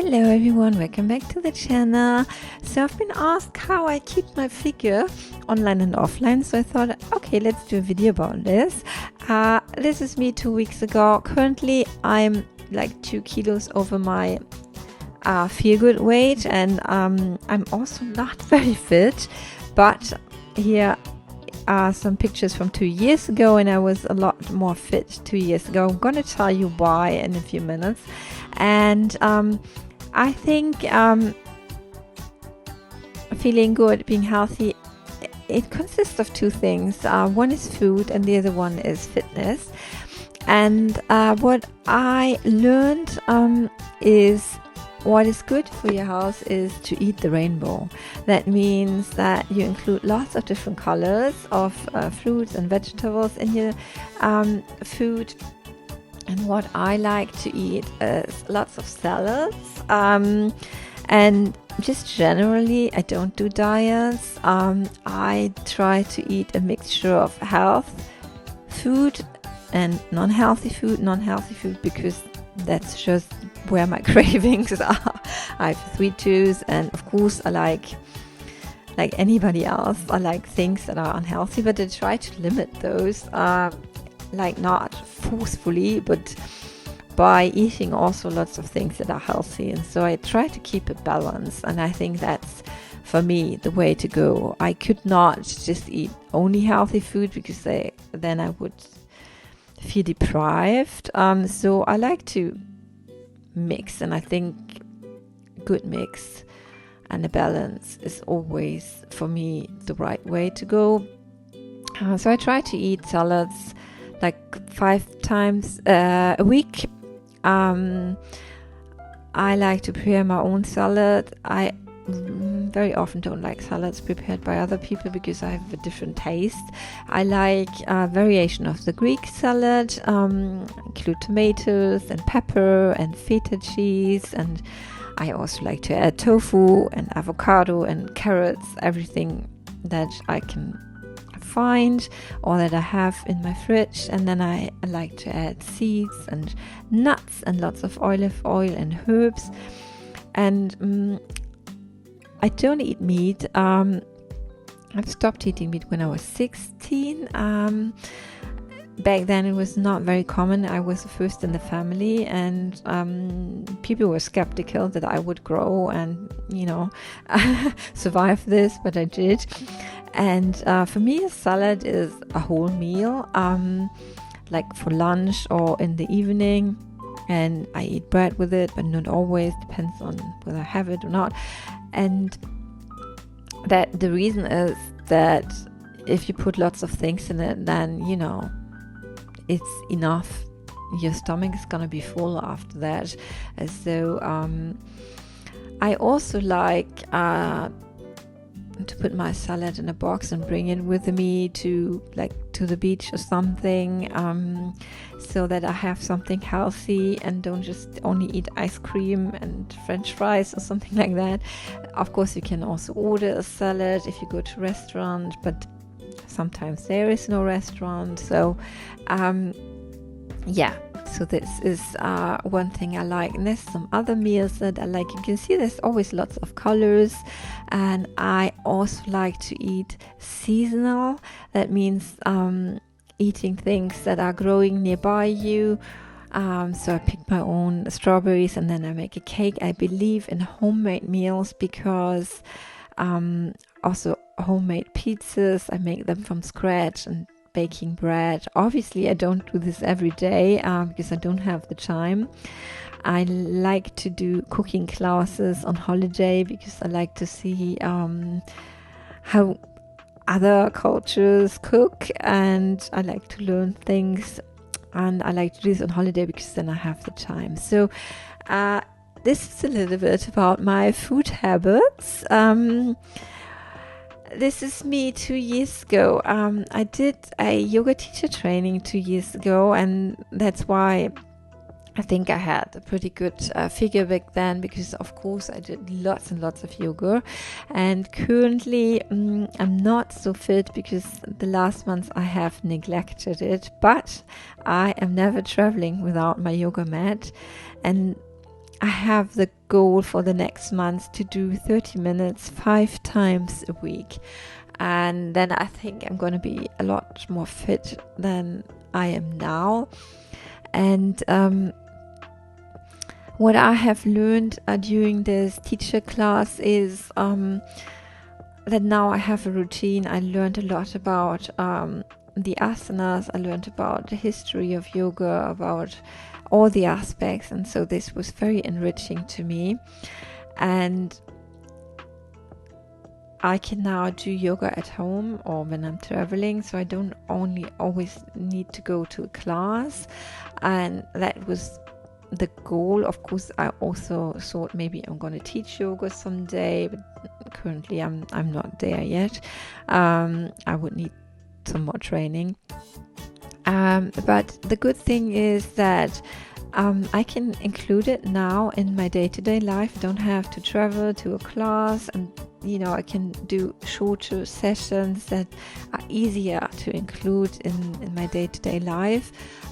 Hello everyone, welcome back to the channel. So I've been asked how I keep my figure online and offline, so I thought, okay, let's do a video about this. This is me 2 weeks ago. Currently I'm like 2 kilos over my feel good weight, and I'm also not very fit, but here are some pictures from 2 years ago, and I was a lot more fit 2 years ago. I'm gonna tell you why in a few minutes. And I think feeling good, being healthy, it consists of two things. One is food and the other one is fitness. And what I learned is what is good for your health is to eat the rainbow. That means that you include lots of different colors of fruits and vegetables in your food. And what I like to eat is lots of salads, and just generally I don't do diets. I try to eat a mixture of health food and non-healthy food because that's just where my cravings are. I have sweet tooth, and of course I like anybody else, I like things that are unhealthy, but I try to limit those. Like not forcefully, but by eating also lots of things that are healthy. And so I try to keep it balanced, and I think that's for me the way to go. I could not just eat only healthy food because then I would feel deprived. So I like to mix, and I think good mix and a balance is always for me the right way to go. So I try to eat salads like 5 times a week. I like to prepare my own salad. I very often don't like salads prepared by other people because I have a different taste. I like a variation of the Greek salad, include tomatoes and pepper and feta cheese, and I also like to add tofu and avocado and carrots, everything that I can find or that I have in my fridge. And then I like to add seeds and nuts and lots of olive oil and herbs. And I don't eat meat. I've stopped eating meat when I was 16. Back then it was not very common. I was the first in the family, and people were skeptical that I would grow and survive this, but I did. And for me, a salad is a whole meal, like for lunch or in the evening. And I eat bread with it, but not always, depends on whether I have it or not. And that the reason is that if you put lots of things in it, then, it's enough. Your stomach is going to be full after that. So I also like to put my salad in a box and bring it with me to the beach or something, so that I have something healthy and don't just only eat ice cream and French fries or something like that. Of course, you can also order a salad if you go to a restaurant, but sometimes there is no restaurant. So so this is one thing I like. And there's some other meals that I like. You can see there's always lots of colors, and I also like to eat seasonal. That means eating things that are growing nearby you. So I pick my own strawberries and then I make a cake. I believe in homemade meals because also homemade pizzas, I make them from scratch, and baking bread. Obviously I don't do this every day because I don't have the time. I like to do cooking classes on holiday because I like to see how other cultures cook, and I like to learn things, and I like to do this on holiday because then I have the time. So this is a little bit about my food habits. This is me 2 years ago. I did a yoga teacher training 2 years ago, and that's why I think I had a pretty good figure back then, because of course I did lots and lots of yoga. And currently I'm not so fit because the last months I have neglected it, but I am never traveling without my yoga mat. And I have the goal for the next month to do 30 minutes 5 times a week. And then I think I'm going to be a lot more fit than I am now. And what I have learned during this teacher class is that now I have a routine. I learned a lot about the asanas. I learned about the history of yoga, about all the aspects. And so this was very enriching to me. And I can now do yoga at home or when I'm traveling, so I don't only always need to go to a class. And that was the goal. Of course, I also thought maybe I'm going to teach yoga someday, but currently I'm not there yet. I would need some more training. But the good thing is that I can include it now in my day-to-day life. I don't have to travel to a class, and I can do shorter sessions that are easier to include in my day-to-day life.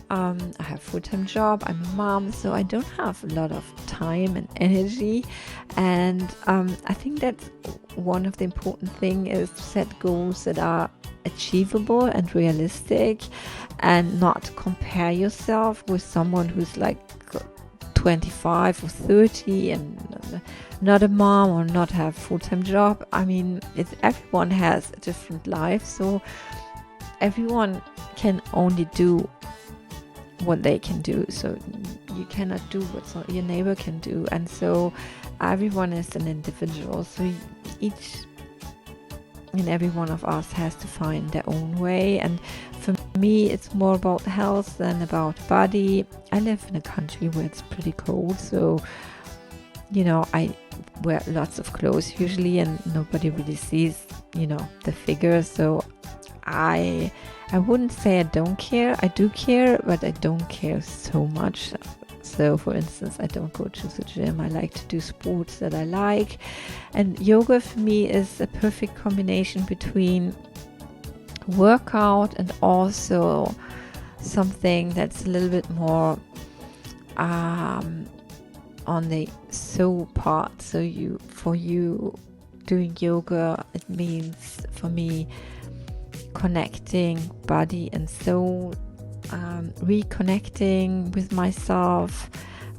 I have a full-time job, I'm a mom, so I don't have a lot of time and energy. And I think that's one of the important things, is to set goals that are achievable and realistic, and not compare yourself with someone who's like 25 or 30 and not a mom or not have a full-time job. I mean, everyone has a different life, so everyone can only do what they can do. So you cannot do what your neighbor can do, and so everyone is an individual. So each and every one of us has to find their own way. And for me, it's more about health than about body. I live in a country where it's pretty cold, so I wear lots of clothes usually, and nobody really sees the figure. So I wouldn't say I don't care. I do care, but I don't care so much. So for instance, I don't go to the gym. I like to do sports that I like. And yoga for me is a perfect combination between workout and also something that's a little bit more on the soul part. So for you doing yoga, it means for me connecting body and soul, reconnecting with myself.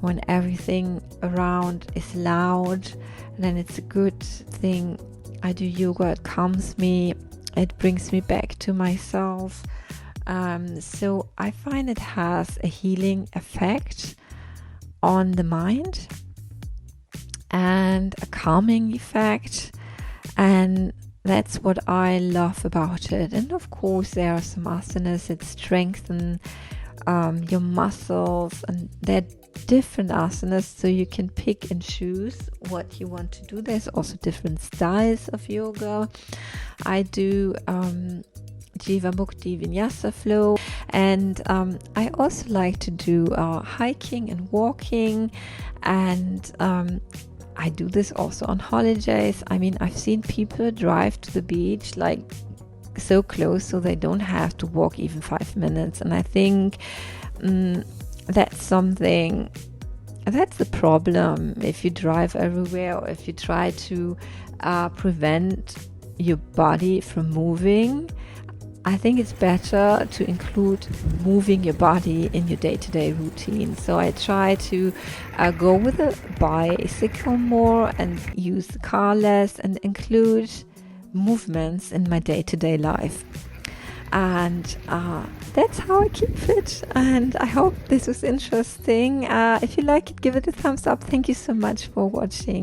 When everything around is loud, then it's a good thing. I do yoga, it calms me, it brings me back to myself. So I find it has a healing effect on the mind and a calming effect, and that's what I love about it. And of course, there are some asanas that strengthen your muscles, and they're different asanas, so you can pick and choose what you want to do. There's also different styles of yoga. I do Jiva Mukti Vinyasa flow, and I also like to do hiking and walking, and I do this also on holidays. I mean, I've seen people drive to the beach like so close, so they don't have to walk even 5 minutes. And I think that's the problem. If you drive everywhere, or if you try to prevent your body from moving, I think it's better to include moving your body in your day-to-day routine. So I try to go with a bicycle more and use the car less, and include movements in my day-to-day life. And that's how I keep fit. And I hope this was interesting. If you like it, give it a thumbs up. Thank you so much for watching.